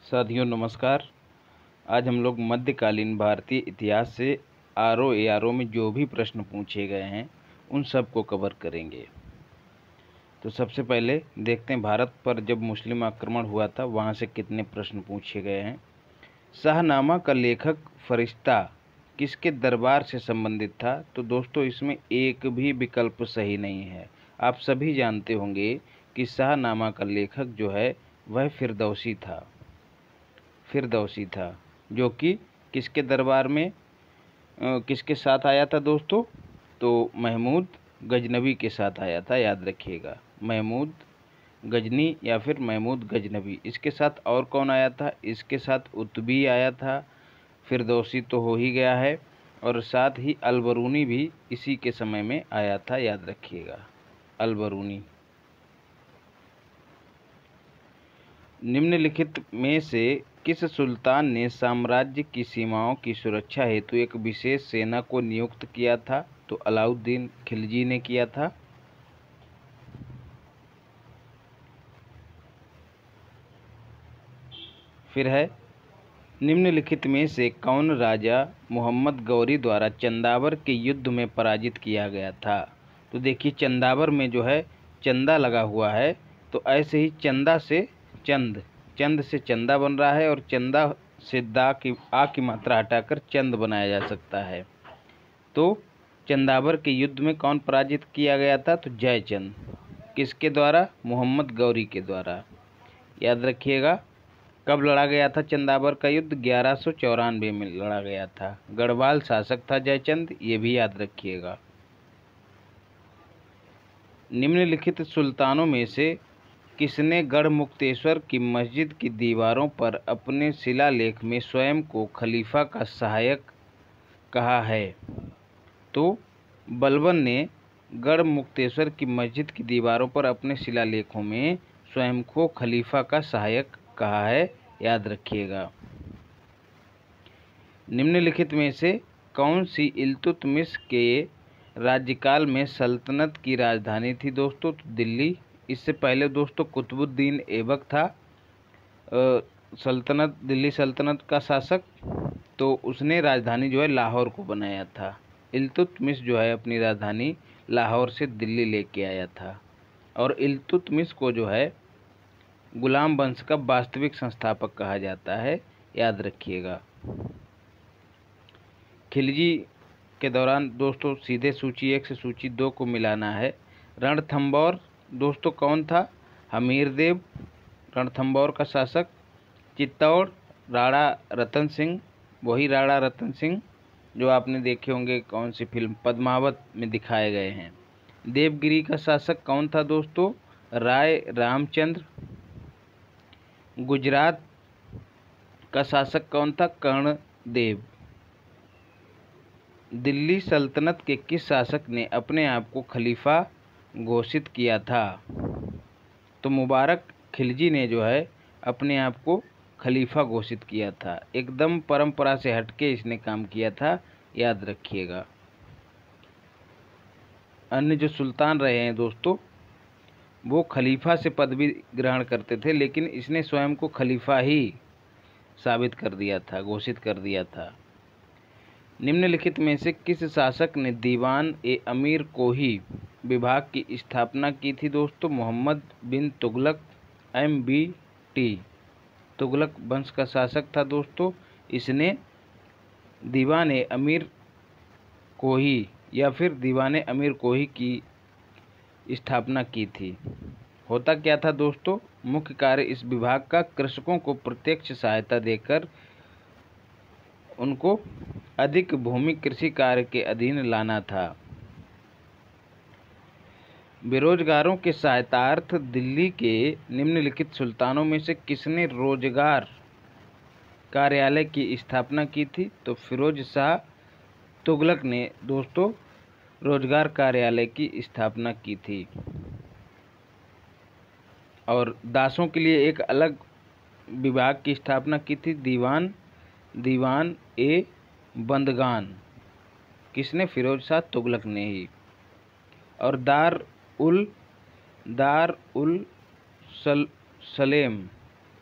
साथियों नमस्कार। आज हम लोग मध्यकालीन भारतीय इतिहास से आर ओ में जो भी प्रश्न पूछे गए हैं उन सब को कवर करेंगे। तो सबसे पहले देखते हैं भारत पर जब मुस्लिम आक्रमण हुआ था वहाँ से कितने प्रश्न पूछे गए हैं। शाहनामा का लेखक फरिश्ता किसके दरबार से संबंधित था? तो दोस्तों इसमें एक भी विकल्प सही नहीं है। आप सभी जानते होंगे कि शाहनामा का लेखक जो है वह फिरदौसी था, जो कि किसके दरबार में किसके साथ आया था दोस्तों? तो महमूद गजनवी के साथ आया था, याद रखिएगा। महमूद गजनी या फिर महमूद गजनवी। इसके साथ और कौन आया था? इसके साथ उतबी आया था। फिरदौसी तो हो ही गया है, और साथ ही अलबरूनी भी इसी के समय में आया था, याद रखिएगा, अलबरूनी। निम्नलिखित में से किस सुल्तान ने साम्राज्य की सीमाओं की सुरक्षा हेतु एक विशेष सेना को नियुक्त किया था? तो अलाउद्दीन खिलजी ने किया था। फिर है, निम्नलिखित में से कौन राजा मोहम्मद गौरी द्वारा चंदावर के युद्ध में पराजित किया गया था? तो देखिए चंदावर में जो है चंदा लगा हुआ है, तो ऐसे ही चंदा से चंद से चंदा बन रहा है, और चंदा से आ की मात्रा हटाकर चंद बनाया जा सकता है। तो चंदावर के युद्ध में कौन पराजित किया गया था? तो जयचंद। किसके द्वारा? मोहम्मद गौरी के द्वारा, याद रखिएगा। कब लड़ा गया था चंदावर का युद्ध? 1194 में लड़ा गया था। गढ़वाल शासक था जयचंद, ये भी याद रखिएगा। निम्नलिखित सुल्तानों में से किसने गढ़मुक्तेश्वर की मस्जिद की दीवारों पर अपने शिलालेख में स्वयं को खलीफा का सहायक कहा है? तो बलबन ने गढ़मुक्तेश्वर की मस्जिद की दीवारों पर अपने शिलालेखों में स्वयं को खलीफा का सहायक कहा है, याद रखिएगा। निम्नलिखित में से कौन सी इल्तुतमिश के राज्यकाल में सल्तनत की राजधानी थी दोस्तों? तो दिल्ली। इससे पहले दोस्तों कुतुबुद्दीन ऐबक था दिल्ली सल्तनत का शासक, तो उसने राजधानी जो है लाहौर को बनाया था। इल्तुतमिश जो है अपनी राजधानी लाहौर से दिल्ली लेके आया था, और इल्तुतमिश को जो है गुलाम वंश का वास्तविक संस्थापक कहा जाता है, याद रखिएगा। खिलजी के दौरान दोस्तों सीधे सूची 1 से सूची 2 को मिलाना है। रणथंभौर दोस्तों कौन था? हमीरदेव रणथंभौर का शासक। चित्तौड़ राणा रतन सिंह, वही राणा रतन सिंह जो आपने देखे होंगे कौन सी फिल्म पद्मावत में दिखाए गए हैं। देवगिरी का शासक कौन था दोस्तों? राय रामचंद्र। गुजरात का शासक कौन था? कर्णदेव। दिल्ली सल्तनत के किस शासक ने अपने आप को खलीफा घोषित किया था? तो मुबारक खिलजी ने जो है अपने आप को खलीफा घोषित किया था। एकदम परंपरा से हटके इसने काम किया था, याद रखिएगा। अन्य जो सुल्तान रहे हैं दोस्तों वो खलीफा से पदवी ग्रहण करते थे, लेकिन इसने स्वयं को खलीफा ही साबित कर दिया था, घोषित कर दिया था। निम्नलिखित में से किस शासक ने दीवान ए अमीर कोही विभाग की स्थापना की थी दोस्तों? मोहम्मद बिन तुगलक MBT। तुगलक वंश का शासक था दोस्तों। इसने दीवान ए अमीर कोही या फिर दीवाने अमीर कोही की स्थापना की थी। होता क्या था दोस्तों? मुख्य कार्य इस विभाग का कृषकों को प्रत्यक्ष सहायता देकर उनको अधिक भूमि कृषि कार्य के अधीन लाना था। बेरोजगारों के सहायतार्थ दिल्ली के निम्नलिखित सुल्तानों में से किसने रोजगार कार्यालय की स्थापना की थी? तो फिरोज शाह तुगलक ने दोस्तों रोजगार कार्यालय की स्थापना की थी। और दासों के लिए एक अलग विभाग की स्थापना की थी, दीवान ए बंदगान। किसने? फिरोज शाह तुगलक ने ही। और दार उल सलेम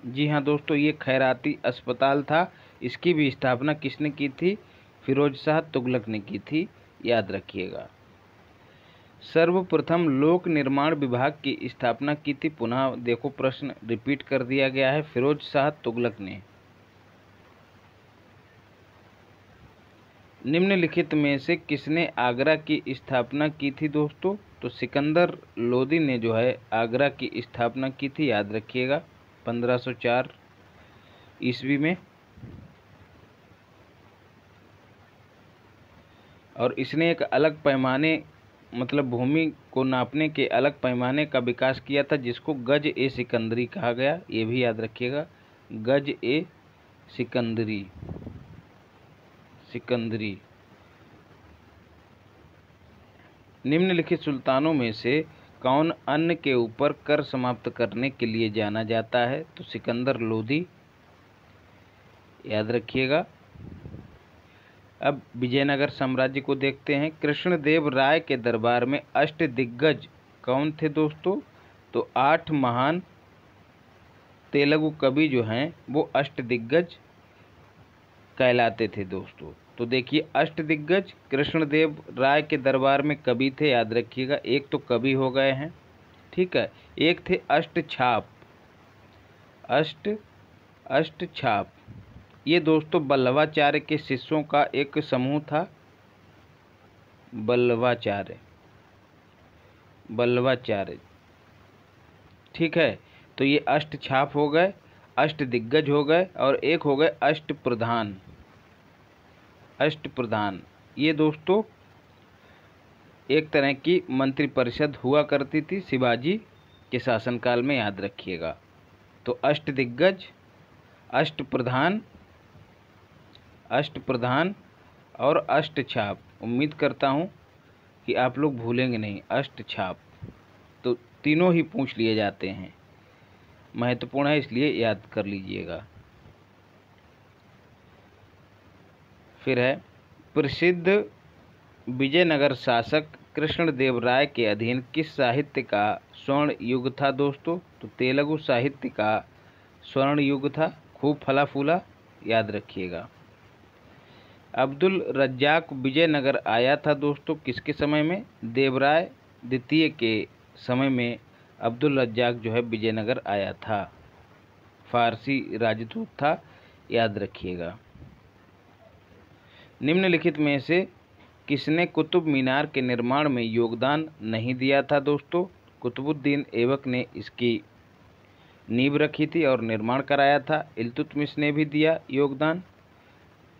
जी हाँ दोस्तों, ये खैराती अस्पताल था। इसकी भी स्थापना किसने की थी? फिरोज शाह तुगलक ने की थी, याद रखिएगा। सर्वप्रथम लोक निर्माण विभाग की स्थापना की थी। पुनः देखो, प्रश्न रिपीट कर दिया गया है, फिरोज शाह तुगलक ने। निम्नलिखित में से किसने आगरा की स्थापना की थी दोस्तों? तो सिकंदर लोदी ने जो है आगरा की स्थापना की थी, याद रखिएगा, 1504 ईस्वी में। और इसने एक अलग पैमाने, मतलब भूमि को नापने के अलग पैमाने का विकास किया था, जिसको गज ए सिकंदरी कहा गया। ये भी याद रखिएगा, गज ए सिकंदरी। सिकंदरी। निम्नलिखित सुल्तानों में से कौन अन्न के ऊपर कर समाप्त करने के लिए जाना जाता है? तो सिकंदर लोदी, याद रखिएगा। अब विजयनगर साम्राज्य को देखते हैं। कृष्णदेव राय के दरबार में अष्टदिग्गज कौन थे दोस्तों? तो 8 महान तेलुगु कवि जो हैं वो अष्टदिग्गज कहलाते थे दोस्तों। तो देखिए, अष्टदिग्गज कृष्णदेव राय के दरबार में कवि थे, याद रखिएगा। एक तो कवि हो गए हैं, ठीक है। एक थे अष्टछाप। अष्टछाप ये दोस्तों बल्लवाचार्य के शिष्यों का एक समूह था। बल्लवाचार्य, ठीक है। तो ये अष्टछाप हो गए, अष्टदिग्गज हो गए, और एक हो गए अष्टप्रधान। अष्टप्रधान ये दोस्तों एक तरह की मंत्रिपरिषद हुआ करती थी शिवाजी के शासनकाल में, याद रखिएगा। तो अष्टदिग्गज, अष्टप्रधान और अष्टछाप। उम्मीद करता हूँ कि आप लोग भूलेंगे नहीं अष्टछाप। तो तीनों ही पूछ लिए जाते हैं, महत्वपूर्ण है, इसलिए याद कर लीजिएगा। फिर है, प्रसिद्ध विजयनगर शासक कृष्णदेव राय के अधीन किस साहित्य का स्वर्ण युग था दोस्तों? तो तेलुगु साहित्य का स्वर्ण युग था, खूब फला फूला, याद रखिएगा। अब्दुल रज्जाक विजयनगर आया था दोस्तों, किसके समय में? देवराय द्वितीय के समय में अब्दुल रज्जाक जो है विजयनगर आया था। फारसी राजदूत था, याद रखिएगा। निम्नलिखित में से किसने कुतुब मीनार के निर्माण में योगदान नहीं दिया था दोस्तों? कुतुबुद्दीन ऐबक ने इसकी नींव रखी थी और निर्माण कराया था। इल्तुतमिश ने भी दिया योगदान,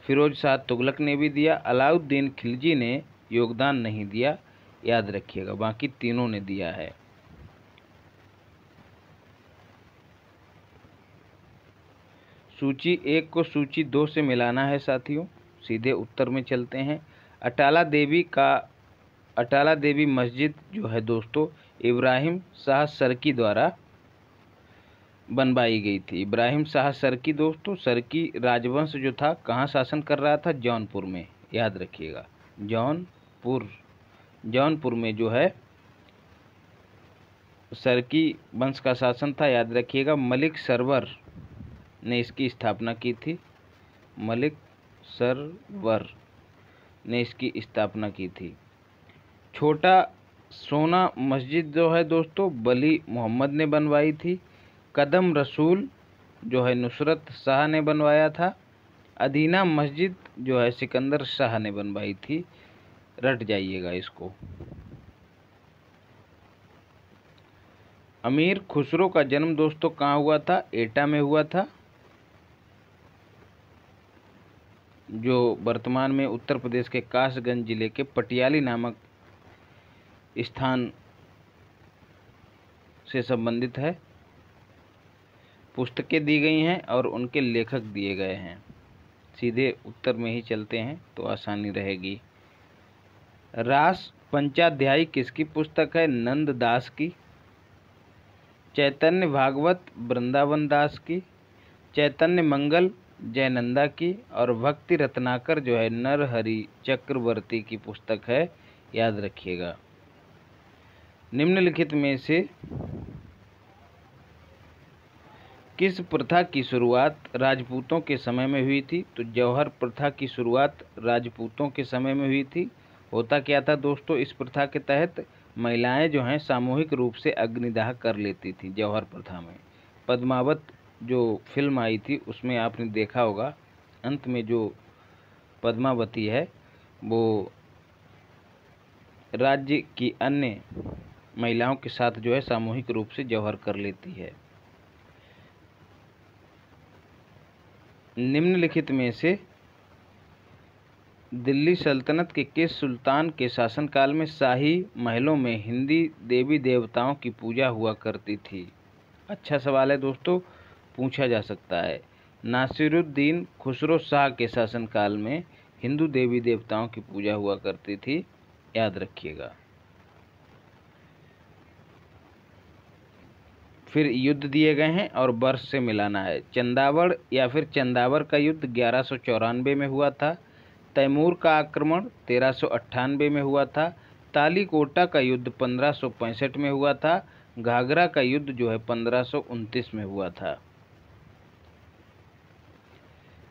फिरोज शाह तुगलक ने भी दिया, अलाउद्दीन खिलजी ने योगदान नहीं दिया, याद रखिएगा। बाकी तीनों ने दिया है। सूची 1 को सूची 2 से मिलाना है साथियों। सीधे उत्तर में चलते हैं। अटाला देवी मस्जिद जो है दोस्तों इब्राहिम शाह सरकी द्वारा बनवाई गई थी। इब्राहिम शाह सरकी दोस्तों, सरकी राजवंश जो था कहाँ शासन कर रहा था? जौनपुर में, याद रखिएगा। जौनपुर में जो है सरकी वंश का शासन था, याद रखिएगा। मलिक सरवर ने इसकी स्थापना की थी। मलिक सरवर ने इसकी स्थापना की थी। छोटा सोना मस्जिद जो है दोस्तों वली मोहम्मद ने बनवाई थी। कदम रसूल जो है नुसरत शाह ने बनवाया था। अदीना मस्जिद जो है सिकंदर शाह ने बनवाई थी, रट जाइएगा इसको। अमीर खुसरो का जन्म दोस्तों कहाँ हुआ था? एटा में हुआ था, जो वर्तमान में उत्तर प्रदेश के कासगंज जिले के पटियाली नामक स्थान से संबंधित है। पुस्तकें दी गई हैं और उनके लेखक दिए गए हैं। सीधे उत्तर में ही चलते हैं तो आसानी रहेगी। रास पंचाध्यायी किसकी पुस्तक है? नंद दास की। चैतन्य भागवत वृंदावन दास की। चैतन्य मंगल जयनंदा की। और भक्ति रत्नाकर जो है नरहरि चक्रवर्ती की पुस्तक है, याद रखिएगा। निम्नलिखित में से किस प्रथा की शुरुआत राजपूतों के समय में हुई थी? तो जौहर प्रथा की शुरुआत राजपूतों के समय में हुई थी। होता क्या था दोस्तों, इस प्रथा के तहत महिलाएं जो हैं सामूहिक रूप से अग्निदाह कर लेती थी। जौहर प्रथा में पद्मावत जो फिल्म आई थी उसमें आपने देखा होगा, अंत में जो पद्मावती है वो राज्य की अन्य महिलाओं के साथ जो है सामूहिक रूप से जौहर कर लेती है। निम्नलिखित में से दिल्ली सल्तनत के किस सुल्तान के शासनकाल में शाही महलों में हिंदी देवी देवताओं की पूजा हुआ करती थी? अच्छा सवाल है दोस्तों, पूछा जा सकता है। नासिरुद्दीन खुसरो शाह के शासनकाल में हिंदू देवी देवताओं की पूजा हुआ करती थी, याद रखिएगा। फिर युद्ध दिए गए हैं और वर्ष से मिलाना है। चंदावड़ या फिर चंदावर का युद्ध 1194 में हुआ था। तैमूर का आक्रमण 1398 में हुआ था। तालीकोटा का युद्ध 1565 में हुआ था। घाघरा का युद्ध जो है 1529 में हुआ था।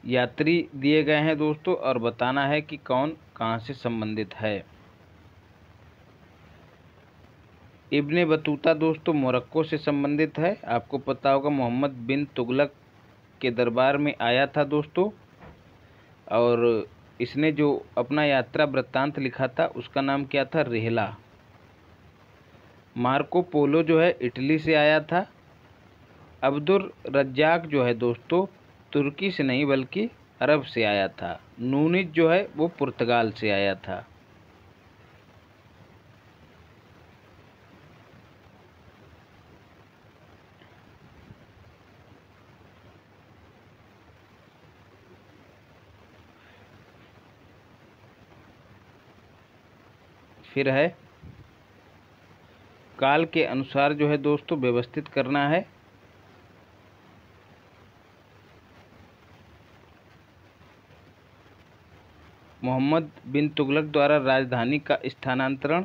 यात्री दिए गए हैं दोस्तों और बताना है कि कौन कहाँ से संबंधित है। इब्ने बतूता दोस्तों मोरक्को से संबंधित है। आपको पता होगा मोहम्मद बिन तुगलक के दरबार में आया था दोस्तों, और इसने जो अपना यात्रा वृत्तांत लिखा था उसका नाम क्या था? रेहला। मार्को पोलो जो है इटली से आया था। अब्दुल रज्जाक जो है दोस्तों तुर्की से नहीं बल्कि अरब से आया था। नूनिज जो है वो पुर्तगाल से आया था। फिर है काल के अनुसार जो है दोस्तों व्यवस्थित करना है। मोहम्मद बिन तुगलक द्वारा राजधानी का स्थानांतरण,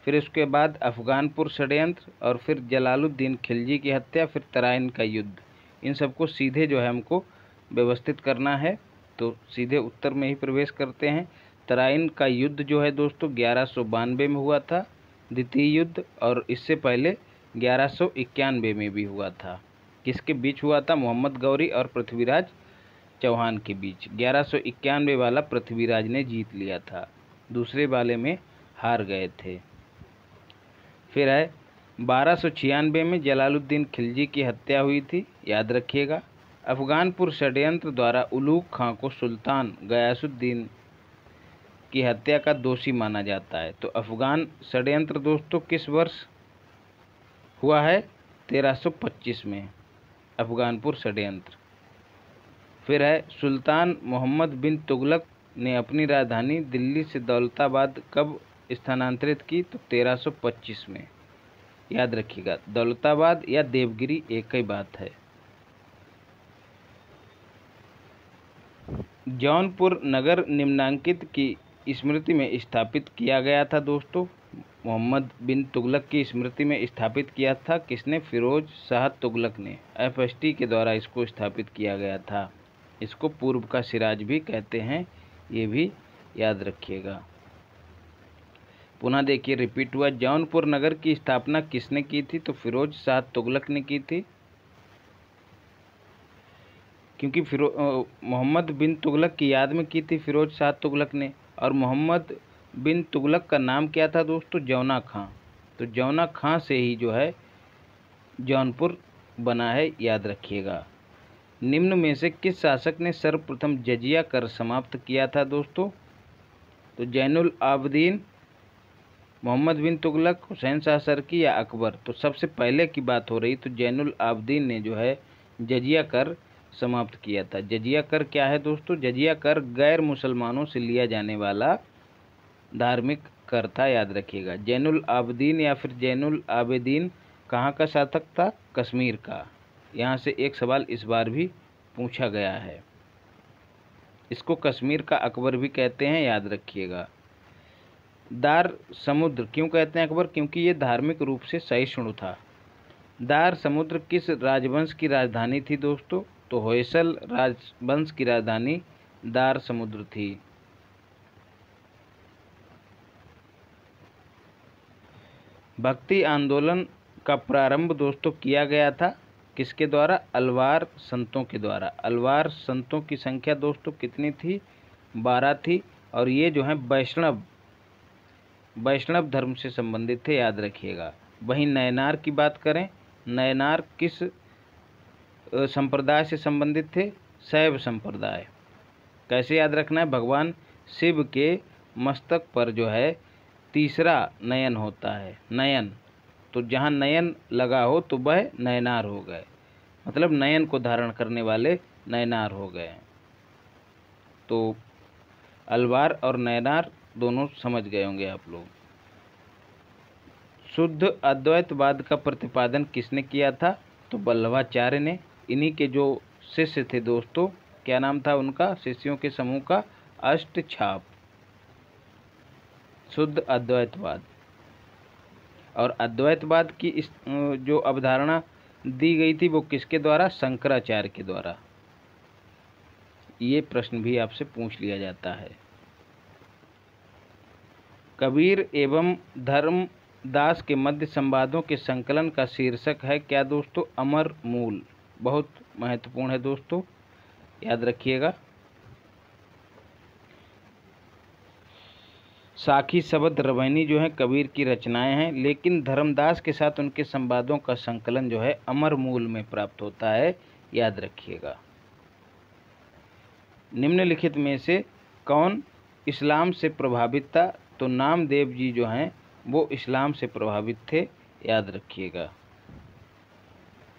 फिर उसके बाद अफगानपुर षड्यंत्र, और फिर जलालुद्दीन खिलजी की हत्या, फिर तराइन का युद्ध। इन सबको सीधे जो है हमको व्यवस्थित करना है, तो सीधे उत्तर में ही प्रवेश करते हैं। तराइन का युद्ध जो है दोस्तों 1192 में हुआ था, द्वितीय युद्ध, और इससे पहले 1191 में भी हुआ था। किसके बीच हुआ था? मोहम्मद गौरी और पृथ्वीराज चौहान के बीच। 1191 वाला पृथ्वीराज ने जीत लिया था, दूसरे वाले में हार गए थे। फिर है 1296 में जलालुद्दीन खिलजी की हत्या हुई थी, याद रखिएगा। अफगानपुर षड्यंत्र द्वारा उलूग खां को सुल्तान गयासुद्दीन की हत्या का दोषी माना जाता है। तो अफगान षड्यंत्र दोस्तों किस वर्ष हुआ है? 1325 में अफगानपुर षड्यंत्र। फिर है सुल्तान मोहम्मद बिन तुगलक ने अपनी राजधानी दिल्ली से दौलताबाद कब स्थानांतरित की? तो 1325 में, याद रखिएगा। दौलताबाद या देवगिरी एक ही बात है। जौनपुर नगर निम्नांकित की स्मृति में स्थापित किया गया था दोस्तों। मोहम्मद बिन तुगलक की स्मृति में स्थापित किया था किसने? फिरोज शाह तुगलक ने। FST के द्वारा इसको स्थापित किया गया था। इसको पूर्व का सिराज भी कहते हैं, ये भी याद रखिएगा। पुनः देखिए रिपीट हुआ। जौनपुर नगर की स्थापना किसने की थी? तो फिरोज शाह तुगलक ने की थी, क्योंकि मोहम्मद बिन तुगलक की याद में की थी फिरोज शाह तुगलक ने। और मोहम्मद बिन तुगलक का नाम क्या था दोस्तों? जौना खां। तो जौना खां से ही जो है जौनपुर बना है, याद रखिएगा। निम्न में से किस शासक ने सर्वप्रथम जजिया कर समाप्त किया था दोस्तों? तो जैनुल आबदीन, मोहम्मद बिन तुगलक, हुसैन शाह सरकी या अकबर? तो सबसे पहले की बात हो रही, तो जैनुल आबदीन ने जो है जजिया कर समाप्त किया था। जजिया कर क्या है दोस्तों? जजिया कर गैर मुसलमानों से लिया जाने वाला धार्मिक कर था, याद रखिएगा। जैनुल आबदीन या फिर जैनुल आबदीन कहाँ का शासक था? कश्मीर का। यहाँ से एक सवाल इस बार भी पूछा गया है। इसको कश्मीर का अकबर भी कहते हैं, याद रखिएगा। दार समुद्र क्यों कहते हैं अकबर? क्योंकि ये धार्मिक रूप से सहिष्णु था। दार समुद्र किस राजवंश की राजधानी थी दोस्तों? तो होयसल राजवंश की राजधानी दार समुद्र थी। भक्ति आंदोलन का प्रारंभ दोस्तों किया गया था किसके द्वारा? अलवार संतों के द्वारा। अलवार संतों की संख्या दोस्तों कितनी थी? 12 थी। और ये जो है वैष्णव धर्म से संबंधित थे, याद रखिएगा। वहीं नयनार की बात करें, नयनार किस संप्रदाय से संबंधित थे? शैव संप्रदाय। कैसे याद रखना है? भगवान शिव के मस्तक पर जो है तीसरा नयन होता है, नयन। तो जहाँ नयन लगा हो तो वह नयनार हो गए, मतलब नयन को धारण करने वाले नयनार हो गए। तो अलवार और नयनार दोनों समझ गए होंगे आप लोग। शुद्ध अद्वैतवाद का प्रतिपादन किसने किया था? तो वल्लभाचार्य ने। इन्हीं के जो शिष्य थे दोस्तों, क्या नाम था उनका? शिष्यों के समूह का अष्टछाप। शुद्ध अद्वैतवाद। और अद्वैतवाद की इस जो अवधारणा दी गई थी वो किसके द्वारा? शंकराचार्य के द्वारा। ये प्रश्न भी आपसे पूछ लिया जाता है। कबीर एवं धर्मदास के मध्य संवादों के संकलन का शीर्षक है क्या दोस्तों? अमर मूल। बहुत महत्वपूर्ण है दोस्तों, याद रखिएगा। साखी शब्द रवैनी जो है कबीर की रचनाएं हैं, लेकिन धर्मदास के साथ उनके संवादों का संकलन जो है अमर मूल में प्राप्त होता है, याद रखिएगा। निम्नलिखित में से कौन इस्लाम से प्रभावित था? तो नामदेव जी जो हैं वो इस्लाम से प्रभावित थे, याद रखिएगा।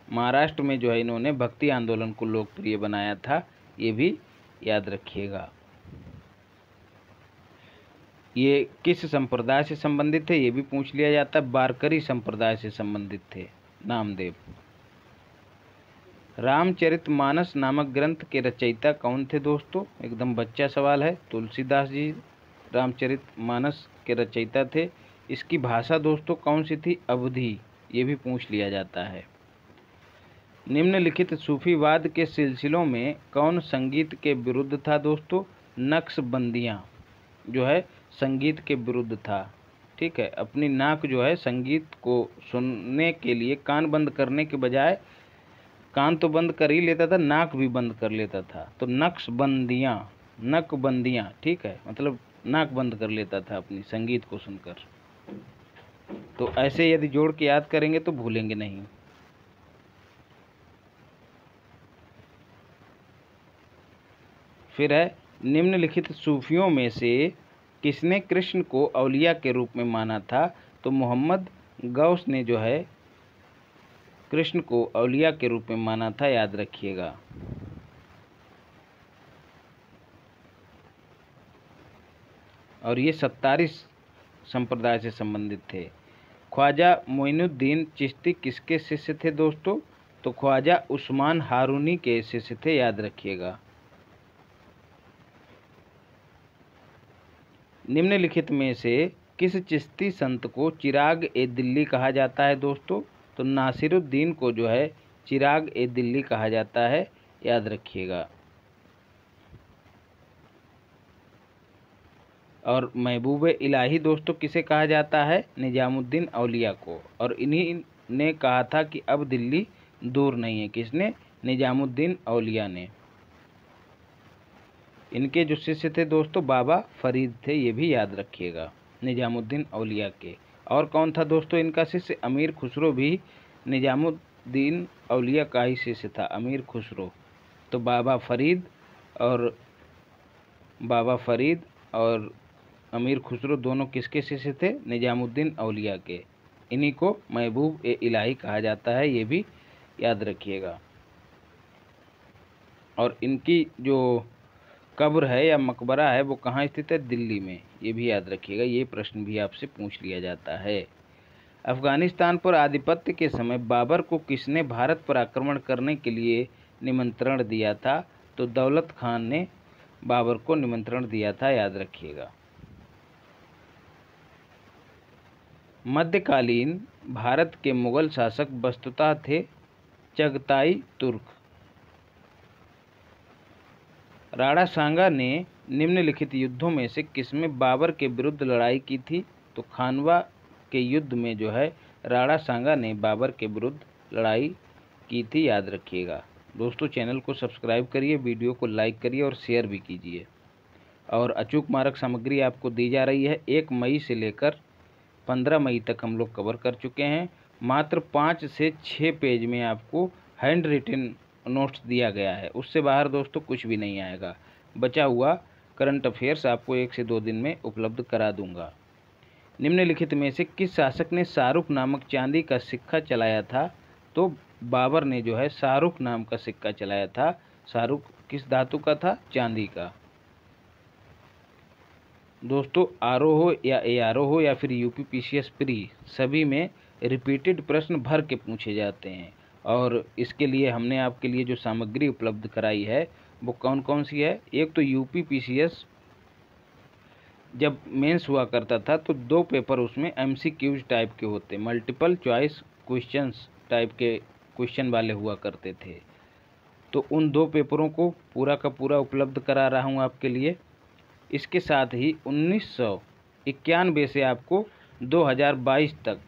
महाराष्ट्र में जो है इन्होंने भक्ति आंदोलन को लोकप्रिय बनाया था, ये भी याद रखिएगा। ये किस संप्रदाय से संबंधित थे? ये भी पूछ लिया जाता है। वारकरी संप्रदाय से संबंधित थे नामदेव। रामचरितमानस नामक ग्रंथ के रचयिता कौन थे दोस्तों? एकदम बच्चा सवाल है। तुलसीदास जी रामचरितमानस के रचयिता थे। इसकी भाषा दोस्तों कौन सी थी? अवधी। ये भी पूछ लिया जाता है। निम्नलिखित सूफीवाद के सिलसिलों में कौन संगीत के विरुद्ध था दोस्तों? नक्शबंदियाँ जो है संगीत के विरुद्ध था। ठीक है, अपनी नाक जो है संगीत को सुनने के लिए कान बंद करने के बजाय, कान तो बंद कर ही लेता था, नाक भी बंद कर लेता था। तो नकबंदियाँ, ठीक है, मतलब नाक बंद कर लेता था अपनी संगीत को सुनकर। तो ऐसे यदि जोड़ के याद करेंगे तो भूलेंगे नहीं। फिर है, निम्नलिखित सूफियों में से किसने कृष्ण को औलिया के रूप में माना था? तो मोहम्मद गौस ने जो है कृष्ण को औलिया के रूप में माना था, याद रखिएगा। और ये 27 संप्रदाय से संबंधित थे। ख्वाजा मोइनुद्दीन चिश्ती किसके शिष्य थे दोस्तों? तो ख्वाजा उस्मान हारूनी के शिष्य थे, याद रखिएगा। निम्नलिखित में से किस चिश्ती संत को चिराग ए दिल्ली कहा जाता है दोस्तों? तो नासिरुद्दीन को जो है चिराग ए दिल्ली कहा जाता है, याद रखिएगा। और महबूब इलाही दोस्तों किसे कहा जाता है? निजामुद्दीन औलिया को। और इन्हीं ने कहा था कि अब दिल्ली दूर नहीं है। किसने? निजामुद्दीन औलिया ने। इनके जो शिष्य थे दोस्तों बाबा फरीद थे, ये भी याद रखिएगा, निजामुद्दीन औलिया के। और कौन था दोस्तों इनका शिष्य? अमीर खुसरो भी निजामुद्दीन औलिया का ही शिष्य था, अमीर खुसरो। तो बाबा फरीद और अमीर खुसरो दोनों किसके शिष्य थे? निजामुद्दीन औलिया के। इन्हीं को महबूब ए इलाही कहा जाता है, ये भी याद रखिएगा। और इनकी जो कब्र है या मकबरा है वो कहाँ स्थित है? दिल्ली में। ये भी याद रखिएगा, ये प्रश्न भी आपसे पूछ लिया जाता है। अफगानिस्तान पर आधिपत्य के समय बाबर को किसने भारत पर आक्रमण करने के लिए निमंत्रण दिया था? तो दौलत खान ने बाबर को निमंत्रण दिया था, याद रखिएगा। मध्यकालीन भारत के मुगल शासक वस्तुतः थे चगताई तुर्क। राणा सांगा ने निम्नलिखित युद्धों में से किसमें बाबर के विरुद्ध लड़ाई की थी? तो खानवा के युद्ध में जो है राणा सांगा ने बाबर के विरुद्ध लड़ाई की थी, याद रखिएगा। दोस्तों चैनल को सब्सक्राइब करिए, वीडियो को लाइक करिए और शेयर भी कीजिए। और अचूक मारक सामग्री आपको दी जा रही है। 1 मई से लेकर 15 मई तक हम लोग कवर कर चुके हैं। मात्र 5 से 6 पेज में आपको हैंड रिटन नोट्स दिया गया है, उससे बाहर दोस्तों कुछ भी नहीं आएगा। बचा हुआ करंट अफेयर्स आपको 1 से 2 दिन में उपलब्ध करा दूंगा। निम्नलिखित में से किस शासक ने शाहरुख नामक चांदी का सिक्का चलाया था? तो बाबर ने जो है शाहरुख नाम का सिक्का चलाया था। शाहरुख किस धातु का था? चांदी का। दोस्तों आरओ या एआरओ या फिर यूपीपीसीएस प्री सभी में रिपीटेड प्रश्न भर के पूछे जाते हैं, और इसके लिए हमने आपके लिए जो सामग्री उपलब्ध कराई है वो कौन कौन सी है? एक तो यूपीपीसीएस जब मेंस हुआ करता था तो 2 पेपर उसमें एमसीक्यूज टाइप के होते, मल्टीपल चॉइस क्वेश्चंस टाइप के क्वेश्चन वाले हुआ करते थे। तो उन 2 पेपरों को पूरा का पूरा उपलब्ध करा रहा हूँ आपके लिए। इसके साथ ही 1991 से आपको 2022 तक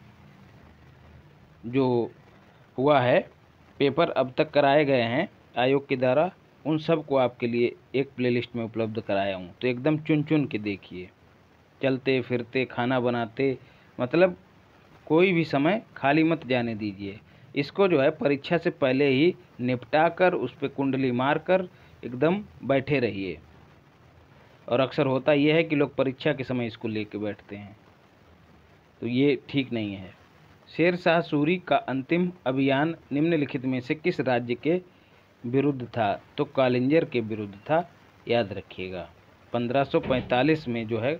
जो हुआ है पेपर अब तक कराए गए हैं आयोग के द्वारा, उन सब को आपके लिए एक प्लेलिस्ट में उपलब्ध कराया हूँ। तो एकदम चुन चुन के देखिए, चलते फिरते, खाना बनाते, मतलब कोई भी समय खाली मत जाने दीजिए। इसको जो है परीक्षा से पहले ही निपटा कर उस पर कुंडली मार कर एकदम बैठे रहिए। और अक्सर होता यह है कि लोग परीक्षा के समय इसको लेके बैठते हैं, तो ये ठीक नहीं है। शेर शाह सूरी का अंतिम अभियान निम्नलिखित में से किस राज्य के विरुद्ध था? तो कालिंजर के विरुद्ध था, याद रखिएगा। 1545 में जो है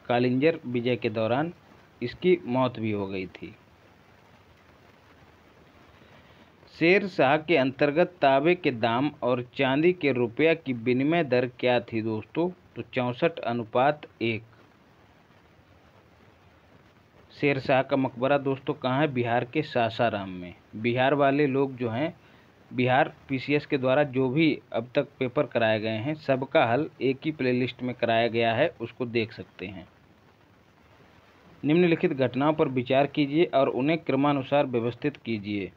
कालिंजर विजय के दौरान इसकी मौत भी हो गई थी। शेर शाह के अंतर्गत तांबे के दाम और चांदी के रुपया की विनिमय दर क्या थी दोस्तों? तो 64:1। शेर शाह का मकबरा दोस्तों कहाँ है? बिहार के सासाराम में। बिहार वाले लोग जो हैं, बिहार पीसीएस के द्वारा जो भी अब तक पेपर कराए गए हैं सबका हल एक ही प्लेलिस्ट में कराया गया है, उसको देख सकते हैं। निम्नलिखित घटनाओं पर विचार कीजिए और उन्हें क्रमानुसार व्यवस्थित कीजिए।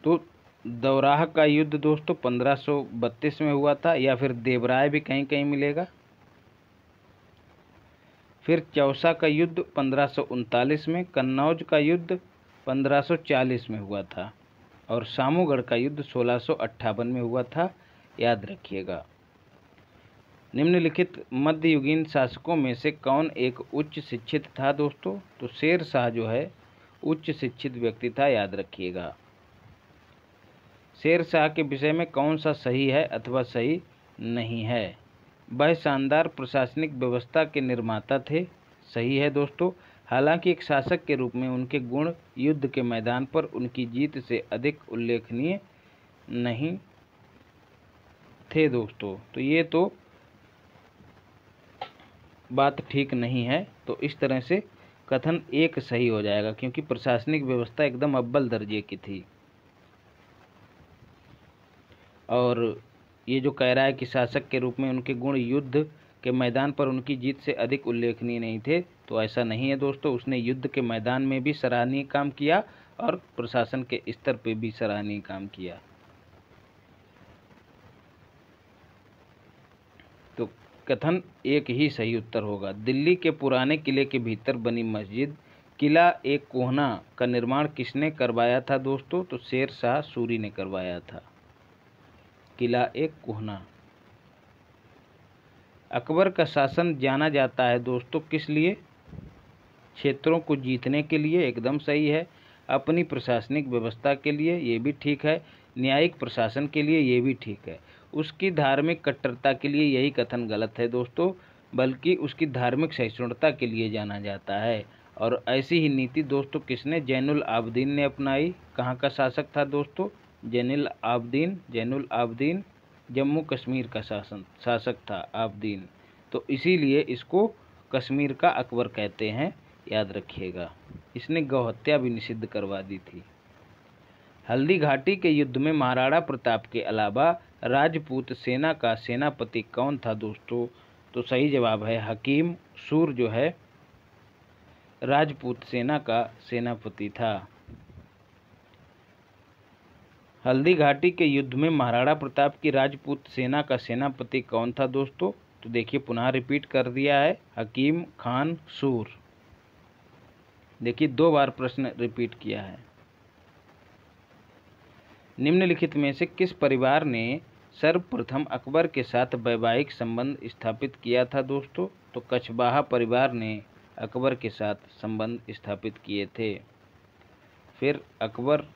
तो दौराह का युद्ध दोस्तों 1532 में हुआ था, या फिर देवराय भी कहीं कहीं मिलेगा। फिर चौसा का युद्ध 1539 में, कन्नौज का युद्ध 1540 में हुआ था, और सामूगढ़ का युद्ध 1658 में हुआ था, याद रखिएगा। निम्नलिखित मध्ययुगीन शासकों में से कौन एक उच्च शिक्षित था दोस्तों? तो शेर शाह जो है उच्च शिक्षित व्यक्ति था, याद रखिएगा। शेर शाह के विषय में कौन सा सही है अथवा सही नहीं है? वह शानदार प्रशासनिक व्यवस्था के निर्माता थे, सही है दोस्तों। हालांकि एक शासक के रूप में उनके गुण युद्ध के मैदान पर उनकी जीत से अधिक उल्लेखनीय नहीं थे दोस्तों। तो ये तो बात ठीक नहीं है, तो इस तरह से कथन एक सही हो जाएगा, क्योंकि प्रशासनिक व्यवस्था एकदम अव्वल दर्जे की थी। और ये जो कह रहा है कि शासक के रूप में उनके गुण युद्ध के मैदान पर उनकी जीत से अधिक उल्लेखनीय नहीं थे, तो ऐसा नहीं है दोस्तों। उसने युद्ध के मैदान में भी सराहनीय काम किया और प्रशासन के स्तर पे भी सराहनीय काम किया। तो कथन एक ही सही उत्तर होगा। दिल्ली के पुराने किले के भीतर बनी मस्जिद किला एक कोहना का निर्माण किसने करवाया था दोस्तों? तो शेर शाह सूरी ने करवाया था। किला एक कोहना। अकबर का शासन जाना जाता है दोस्तों किस लिए? क्षेत्रों को जीतने के लिए, एकदम सही है। अपनी प्रशासनिक व्यवस्था के लिए, ये भी ठीक है। न्यायिक प्रशासन के लिए, ये भी ठीक है। उसकी धार्मिक कट्टरता के लिए यही कथन गलत है दोस्तों, बल्कि उसकी धार्मिक सहिष्णुता के लिए जाना जाता है। और ऐसी ही नीति दोस्तों किसने? जैनुल आबदीन ने अपनाई। कहाँ का शासक था दोस्तों? जैनुल आबदीन जम्मू कश्मीर का शासक था आबदीन। तो इसीलिए इसको कश्मीर का अकबर कहते हैं, याद रखिएगा। इसने गौहत्या भी निषिद्ध करवा दी थी। हल्दी घाटी के युद्ध में महाराणा प्रताप के अलावा राजपूत सेना का सेनापति कौन था दोस्तों? तो सही जवाब है हकीम सूर जो है राजपूत सेना का सेनापति था। हल्दी घाटी के युद्ध में महाराणा प्रताप की राजपूत सेना का सेनापति कौन था दोस्तों? तो देखिए पुनः रिपीट कर दिया है, हकीम खान सूर। देखिए 2 बार प्रश्न रिपीट किया है। निम्नलिखित में से किस परिवार ने सर्वप्रथम अकबर के साथ वैवाहिक संबंध स्थापित किया था दोस्तों? तो कछवाहा परिवार ने अकबर के साथ संबंध स्थापित किए थे। फिर अकबर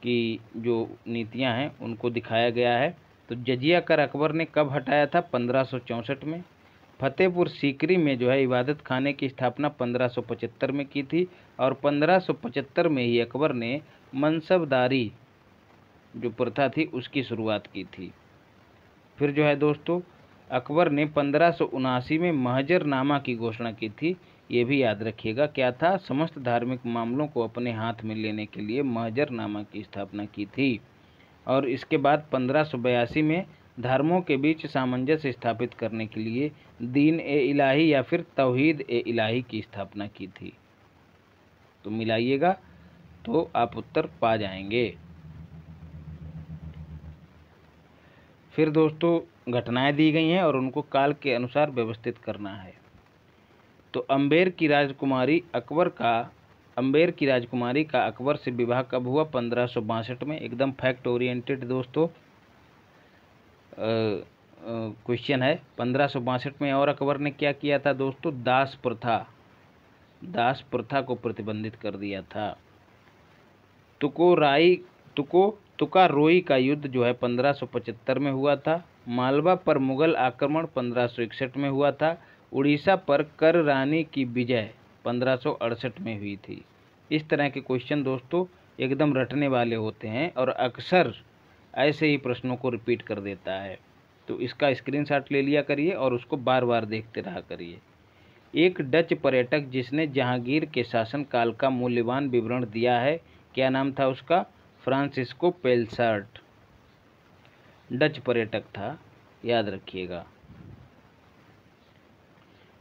की जो नीतियां हैं उनको दिखाया गया है। तो जजिया कर अकबर ने कब हटाया था? 1564 में। फतेहपुर सीकरी में जो है इबादत खाने की स्थापना 1575 में की थी और 1575 में ही अकबर ने मनसबदारी जो प्रथा थी उसकी शुरुआत की थी। फिर जो है दोस्तों अकबर ने 1579 में महजरनामा की घोषणा की थी। ये भी याद रखिएगा, क्या था? समस्त धार्मिक मामलों को अपने हाथ में लेने के लिए महजरनामा की स्थापना की थी। और इसके बाद 1582 में धर्मों के बीच सामंजस्य स्थापित करने के लिए दीन ए इलाही या फिर तौहीद ए इलाही की स्थापना की थी। तो मिलाइएगा तो आप उत्तर पा जाएंगे। फिर दोस्तों घटनाएं दी गई हैं और उनको काल के अनुसार व्यवस्थित करना है। तो अंबेर की राजकुमारी का अकबर से विवाह कब हुआ? 1562 में। एकदम फैक्ट ओरिएंटेड दोस्तों क्वेश्चन है। 1562 में और अकबर ने क्या किया था दोस्तों? दास प्रथा को प्रतिबंधित कर दिया था। तुकारोई का युद्ध जो है 1575 में हुआ था। मालवा पर मुगल आक्रमण 1561 में हुआ था। उड़ीसा पर कररानी की विजय 1568 में हुई थी। इस तरह के क्वेश्चन दोस्तों एकदम रटने वाले होते हैं और अक्सर ऐसे ही प्रश्नों को रिपीट कर देता है। तो इसका स्क्रीनशॉट ले लिया करिए और उसको बार बार देखते रहा करिए। एक डच पर्यटक जिसने जहांगीर के शासनकाल का मूल्यवान विवरण दिया है, क्या नाम था उसका? फ्रांसिस्को पेलसार्ट डच पर्यटक था, याद रखिएगा।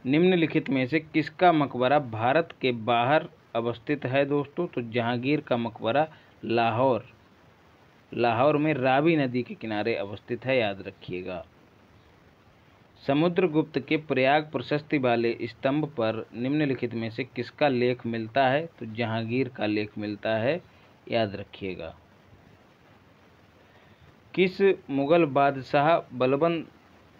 निम्नलिखित में से किसका मकबरा भारत के बाहर अवस्थित है दोस्तों? तो जहांगीर का मकबरा लाहौर में रावी नदी के किनारे अवस्थित है, याद रखिएगा। समुद्रगुप्त के प्रयाग प्रशस्ति वाले स्तंभ पर निम्नलिखित में से किसका लेख मिलता है? तो जहांगीर का लेख मिलता है, याद रखिएगा। किस मुगल बादशाह बलबन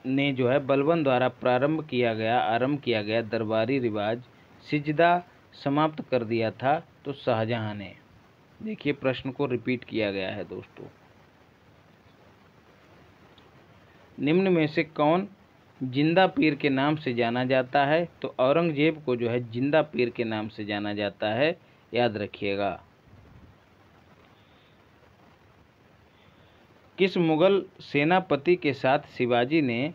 ने जो है बलबन द्वारा आरंभ किया गया दरबारी रिवाज सिजदा समाप्त कर दिया था? तो शाहजहां ने। देखिए प्रश्न को रिपीट किया गया है दोस्तों। निम्न में से कौन जिंदा पीर के नाम से जाना जाता है? तो औरंगजेब को जो है जिंदा पीर के नाम से जाना जाता है, याद रखिएगा। किस मुगल सेनापति के साथ शिवाजी ने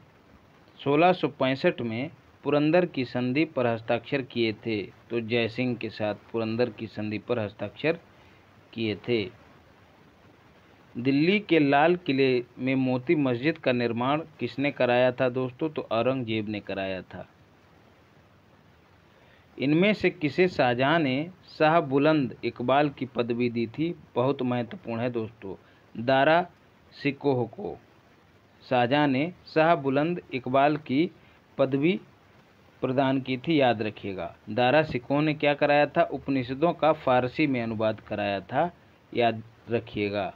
1665 में पुरंदर की संधि पर हस्ताक्षर किए थे? तो जयसिंह के साथ पुरंदर की संधि पर हस्ताक्षर किए थे। दिल्ली के लाल किले में मोती मस्जिद का निर्माण किसने कराया था दोस्तों? तो औरंगजेब ने कराया था। इनमें से किसे शाहजहां ने शाह बुलंद इकबाल की पदवी दी थी? बहुत महत्वपूर्ण है दोस्तों। दारा सिकोह को शाहजहां ने शाह बुलंद इकबाल की पदवी प्रदान की थी, याद रखिएगा। दारा सिकोह ने क्या कराया था? उपनिषदों का फारसी में अनुवाद कराया था, याद रखिएगा।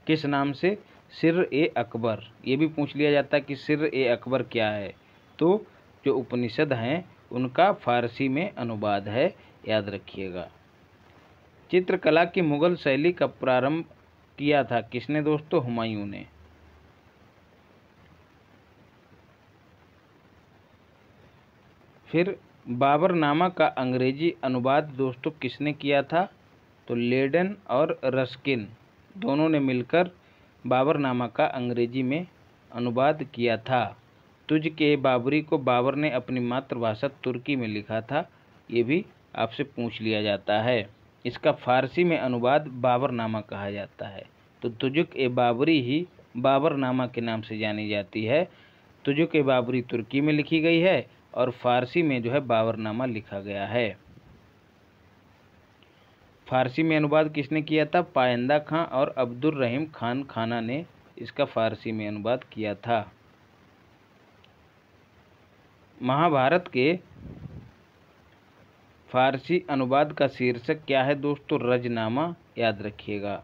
किस नाम से? सिर ए अकबर। ये भी पूछ लिया जाता है कि सिर ए अकबर क्या है? तो जो उपनिषद हैं उनका फारसी में अनुवाद है, याद रखिएगा। चित्रकला की मुगल शैली का प्रारंभ किया था किसने दोस्तों? हुमायूं ने। फिर बाबरनामा का अंग्रेजी अनुवाद दोस्तों किसने किया था? तो लेडन और रस्किन दोनों ने मिलकर बाबरनामा का अंग्रेजी में अनुवाद किया था। तुझ के बाबरी को बाबर ने अपनी मातृभाषा तुर्की में लिखा था, ये भी आपसे पूछ लिया जाता है। इसका फारसी में अनुवाद बाबरनामा कहा जाता है। तो तुजुक ए बाबरी ही बाबरनामा के नाम से जानी जाती है। तुजुक ए बाबरी तुर्की में लिखी गई है और फारसी में जो है बाबरनामा लिखा गया है। फारसी में अनुवाद किसने किया था? पायंदा खां और अब्दुल रहीम खान खाना ने इसका फारसी में अनुवाद किया था। महाभारत के फारसी अनुवाद का शीर्षक क्या है दोस्तों? रजनामा, याद रखिएगा।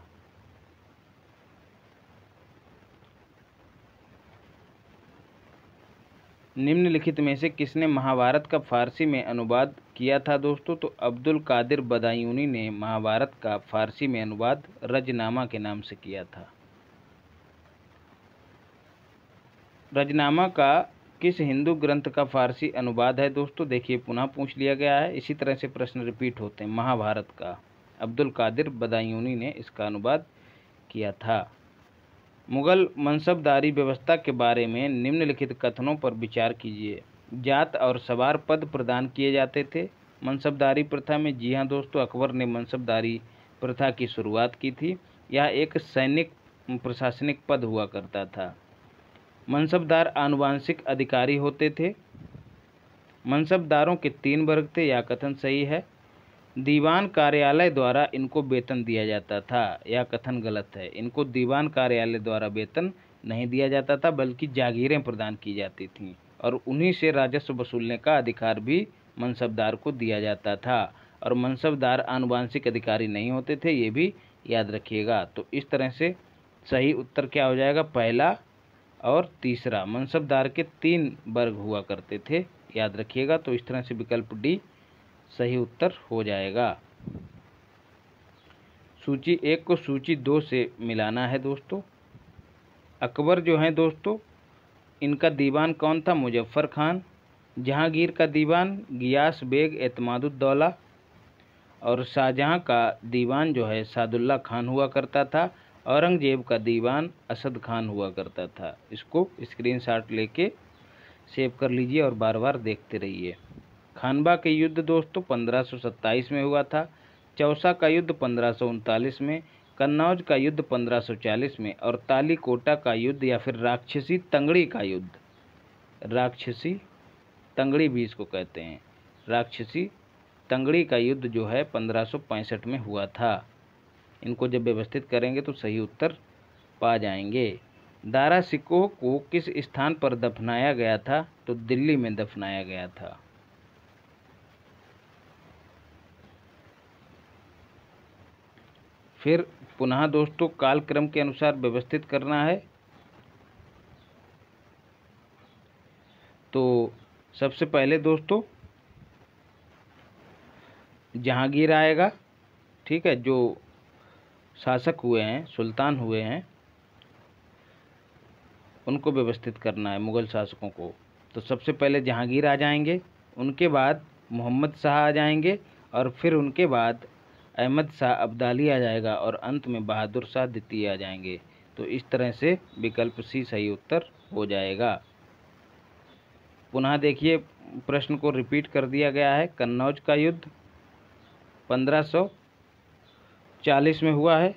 निम्नलिखित में से किसने महाभारत का फारसी में अनुवाद किया था दोस्तों? तो अब्दुल कादिर बदायूनी ने महाभारत का फारसी में अनुवाद रजनामा के नाम से किया था। रजनामा का किस हिंदू ग्रंथ का फारसी अनुवाद है दोस्तों? देखिए पुनः पूछ लिया गया है, इसी तरह से प्रश्न रिपीट होते हैं। महाभारत का अब्दुल कादिर बदायूनी ने इसका अनुवाद किया था। मुगल मनसबदारी व्यवस्था के बारे में निम्नलिखित कथनों पर विचार कीजिए। जात और सवार पद प्रदान किए जाते थे मनसबदारी प्रथा में। जी हाँ दोस्तों, अकबर ने मनसबदारी प्रथा की शुरुआत की थी। यह एक सैनिक प्रशासनिक पद हुआ करता था। मनसबदार आनुवांशिक अधिकारी होते थे। मनसबदारों के 3 वर्ग थे, यह कथन सही है। दीवान कार्यालय द्वारा इनको वेतन दिया जाता था, यह कथन गलत है। इनको दीवान कार्यालय द्वारा वेतन नहीं दिया जाता था, बल्कि जागीरें प्रदान की जाती थीं और उन्हीं से राजस्व वसूलने का अधिकार भी मनसबदार को दिया जाता था। और मनसबदार आनुवांशिक अधिकारी नहीं होते थे, ये भी याद रखिएगा। तो इस तरह से सही उत्तर क्या हो जाएगा? पहला और तीसरा। मनसबदार के 3 वर्ग हुआ करते थे, याद रखिएगा। तो इस तरह से विकल्प डी सही उत्तर हो जाएगा। सूची 1 को सूची 2 से मिलाना है दोस्तों। अकबर जो हैं दोस्तों, इनका दीवान कौन था? मुजफ्फर खान। जहांगीर का दीवान गियास बेग एतमादुद्दौला। और शाहजहां का दीवान जो है सादुल्ला खान हुआ करता था। औरंगजेब का दीवान असद खान हुआ करता था। इसको स्क्रीनशॉट लेके सेव कर लीजिए और बार बार देखते रहिए। खानवा के युद्ध दोस्तों 1527 में हुआ था। चौसा का युद्ध 1539 में, कन्नौज का युद्ध 1540 में और तालीकोटा का युद्ध या फिर राक्षसी तंगड़ी का युद्ध, राक्षसी तंगड़ी भी इसको कहते हैं, राक्षसी तंगड़ी का युद्ध जो है 1565 में हुआ था। इनको जब व्यवस्थित करेंगे तो सही उत्तर पा जाएंगे। दारा सिकोह को किस स्थान पर दफनाया गया था? तो दिल्ली में दफनाया गया था। फिर पुनः दोस्तों कालक्रम के अनुसार व्यवस्थित करना है। तो सबसे पहले दोस्तों जहांगीर आएगा, ठीक है, जो शासक हुए हैं, सुल्तान हुए हैं, उनको व्यवस्थित करना है, मुग़ल शासकों को। तो सबसे पहले जहांगीर आ जाएंगे, उनके बाद मोहम्मद शाह आ जाएंगे और फिर उनके बाद अहमद शाह अब्दाली आ जाएगा और अंत में बहादुर शाह द्वितीय आ जाएंगे। तो इस तरह से विकल्प सी सही उत्तर हो जाएगा। पुनः देखिए प्रश्न को रिपीट कर दिया गया है। कन्नौज का युद्ध 1540 में हुआ है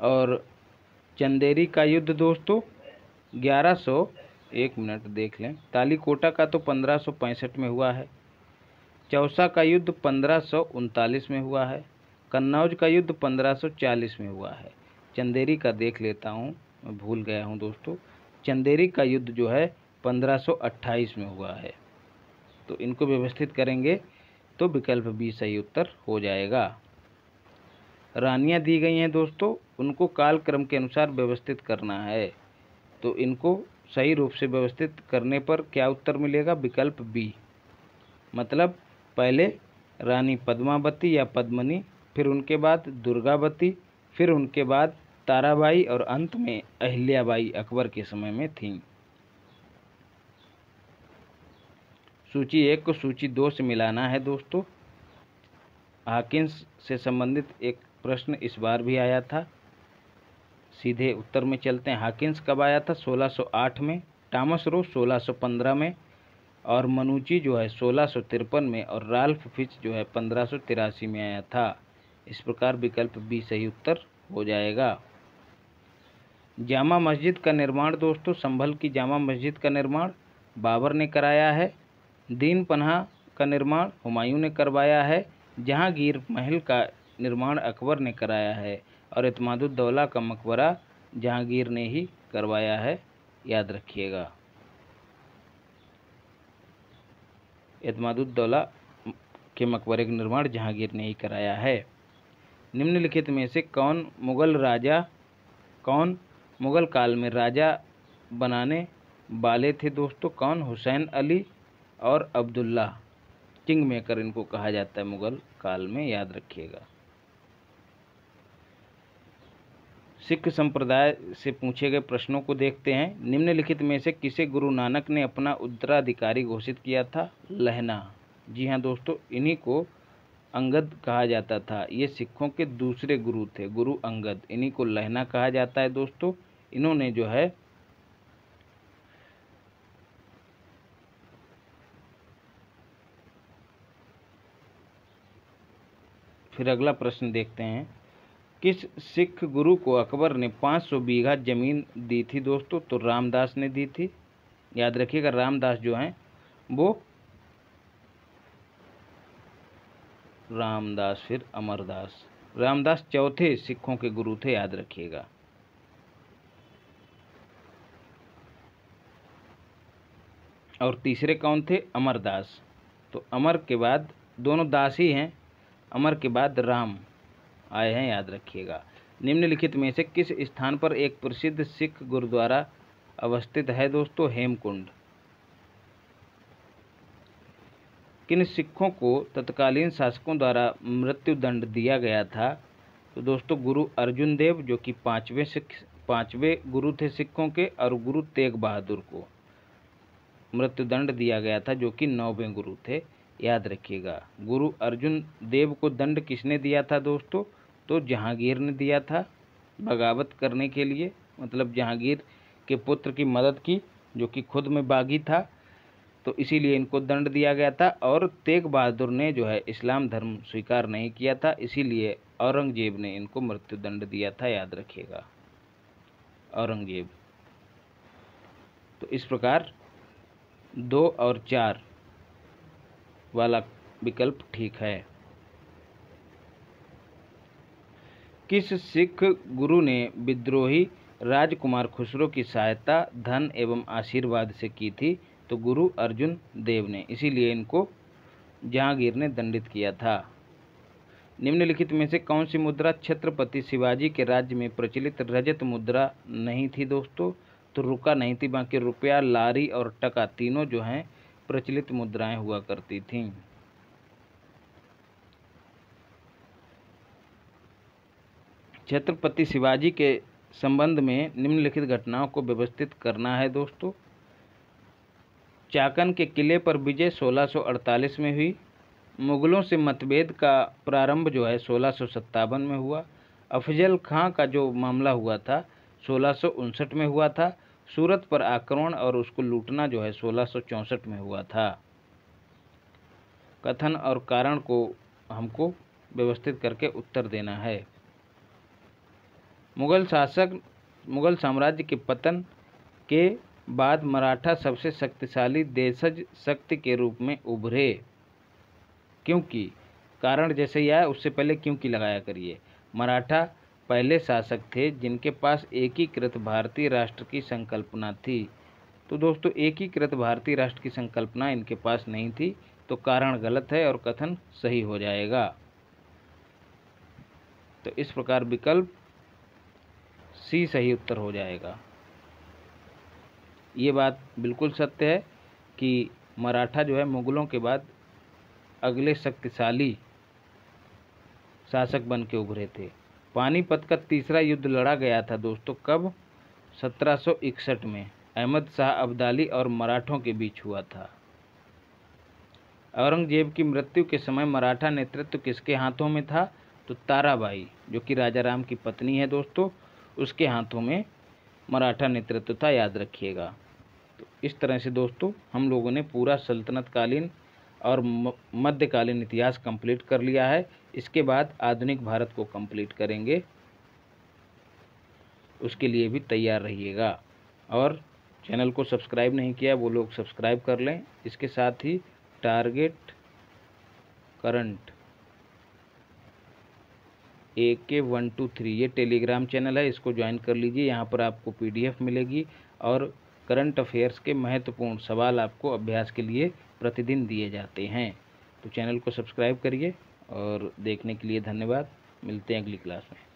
और चंदेरी का युद्ध दोस्तों 1 मिनट देख लें, तालीकोटा का तो 1565 में हुआ है। चौसा का युद्ध 1539 में हुआ है। कन्नौज का युद्ध 1540 में हुआ है। चंदेरी का देख लेता हूँ, मैं भूल गया हूँ दोस्तों। चंदेरी का युद्ध जो है 1528 में हुआ है। तो इनको व्यवस्थित करेंगे तो विकल्प बी सही उत्तर हो जाएगा। रानियाँ दी गई हैं दोस्तों, उनको कालक्रम के अनुसार व्यवस्थित करना है। तो इनको सही रूप से व्यवस्थित करने पर क्या उत्तर मिलेगा? विकल्प बी। मतलब पहले रानी पद्मावती या पद्मनी, फिर उनके बाद दुर्गावती, फिर उनके बाद ताराबाई और अंत में अहिल्याबाई अकबर के समय में थीं। सूची 1 को सूची 2 से मिलाना है दोस्तों। हाकिन्स से संबंधित एक प्रश्न इस बार भी आया था। सीधे उत्तर में चलते हैं। हाकिन्स कब आया था? 1608 में। टॉमस रो 1615 में, और मनुची जो है 1653 में, और राल्फ फिच जो है 1583 में आया था। इस प्रकार विकल्प बी सही उत्तर हो जाएगा। जामा मस्जिद का निर्माण दोस्तों, संभल की जामा मस्जिद का निर्माण बाबर ने कराया है। दीन पनाह का निर्माण हुमायूं ने करवाया है। जहांगीर महल का निर्माण अकबर ने कराया है, और एतमादुद्दौला का मकबरा जहांगीर ने ही करवाया है, याद रखिएगा। एतमादुद्दौला के मकबरे का निर्माण जहांगीर ने ही कराया है। निम्नलिखित में से कौन मुगल काल में राजा बनाने वाले थे दोस्तों? कौन? हुसैन अली और अब्दुल्ला, किंग मेकर इनको कहा जाता है मुगल काल में, याद रखिएगा। सिख संप्रदाय से पूछे गए प्रश्नों को देखते हैं। निम्नलिखित में से किसे गुरु नानक ने अपना उत्तराधिकारी घोषित किया था? लहना। जी हाँ दोस्तों, इन्हीं को अंगद कहा जाता था। ये सिखों के दूसरे गुरु थे, गुरु अंगद, इन्हीं को लहना कहा जाता है दोस्तों। इन्होंने जो है फिर अगला प्रश्न देखते हैं। किस सिख गुरु को अकबर ने 500 बीघा जमीन दी थी दोस्तों? तो रामदास ने दी थी, याद रखिएगा। रामदास जो हैं वो रामदास, फिर अमरदास, रामदास चौथे सिखों के गुरु थे, याद रखिएगा। और तीसरे कौन थे? अमरदास। तो अमर के बाद, दोनों दास ही हैं, अमर के बाद राम आए हैं, याद रखिएगा। निम्नलिखित में से किस स्थान पर एक प्रसिद्ध सिख गुरुद्वारा अवस्थित है दोस्तों? हेमकुंड। किन सिखों को तत्कालीन शासकों द्वारा मृत्यु दंड दिया गया था? तो दोस्तों गुरु अर्जुन देव, जो कि पांचवें गुरु थे सिखों के, और गुरु तेग बहादुर को मृत्युदंड दिया गया था, जो कि 9वें गुरु थे, याद रखिएगा। गुरु अर्जुन देव को दंड किसने दिया था दोस्तों? तो जहांगीर ने दिया था, बगावत करने के लिए, मतलब जहांगीर के पुत्र की मदद की, जो कि खुद में बागी था, तो इसीलिए इनको दंड दिया गया था। और तेग बहादुर ने जो है इस्लाम धर्म स्वीकार नहीं किया था, इसीलिए औरंगजेब ने इनको मृत्युदंड दिया था, याद रखिएगा, औरंगजेब। तो इस प्रकार 2 और 4 वाला विकल्प ठीक है। किस सिख गुरु ने विद्रोही राजकुमार खुसरो की सहायता धन एवं आशीर्वाद से की थी? तो गुरु अर्जुन देव ने, इसीलिए इनको जहांगीर ने दंडित किया था। निम्नलिखित में से कौन सी मुद्रा छत्रपति शिवाजी के राज्य में प्रचलित रजत मुद्रा नहीं थी दोस्तों? तो रुका नहीं थी, बाकी रुपया, लारी और टका तीनों जो हैं प्रचलित मुद्राएं हुआ करती थीं। छत्रपति शिवाजी के संबंध में निम्नलिखित घटनाओं को व्यवस्थित करना है दोस्तों। चाकन के किले पर विजय 1648 में हुई। मुगलों से मतभेद का प्रारंभ जो है 1657 में हुआ। अफजल खां का जो मामला हुआ था 1659 में हुआ था। सूरत पर आक्रमण और उसको लूटना जो है 1664 में हुआ था। कथन और कारण को हमको व्यवस्थित करके उत्तर देना है। मुगल साम्राज्य के पतन के बाद मराठा सबसे शक्तिशाली देशज शक्ति के रूप में उभरे। क्योंकि कारण जैसे ही आया उससे पहले क्योंकि लगाया करिए। मराठा पहले शासक थे जिनके पास एकीकृत भारतीय राष्ट्र की संकल्पना थी। तो दोस्तों एकीकृत भारतीय राष्ट्र की संकल्पना इनके पास नहीं थी, तो कारण गलत है और कथन सही हो जाएगा। तो इस प्रकार विकल्प सी सही उत्तर हो जाएगा। ये बात बिल्कुल सत्य है कि मराठा जो है मुगलों के बाद अगले शक्तिशाली शासक बन के उभरे थे। पानीपत का तीसरा युद्ध लड़ा गया था दोस्तों कब? 1761 में अहमद शाह अब्दाली और मराठों के बीच हुआ था। औरंगजेब की मृत्यु के समय मराठा नेतृत्व किसके हाथों में था? तो ताराबाई, जो कि राजा राम की पत्नी है दोस्तों, उसके हाथों में मराठा नेतृत्व था, याद रखिएगा। तो इस तरह से दोस्तों हम लोगों ने पूरा सल्तनत कालीन और मध्यकालीन इतिहास कंप्लीट कर लिया है। इसके बाद आधुनिक भारत को कंप्लीट करेंगे, उसके लिए भी तैयार रहिएगा। और चैनल को सब्सक्राइब नहीं किया वो लोग सब्सक्राइब कर लें। इसके साथ ही टारगेट करंट AK123 ये टेलीग्राम चैनल है, इसको ज्वाइन कर लीजिए। यहाँ पर आपको PDF मिलेगी और करंट अफेयर्स के महत्वपूर्ण सवाल आपको अभ्यास के लिए प्रतिदिन दिए जाते हैं। तो चैनल को सब्सक्राइब करिए और देखने के लिए धन्यवाद। मिलते हैं अगली क्लास में।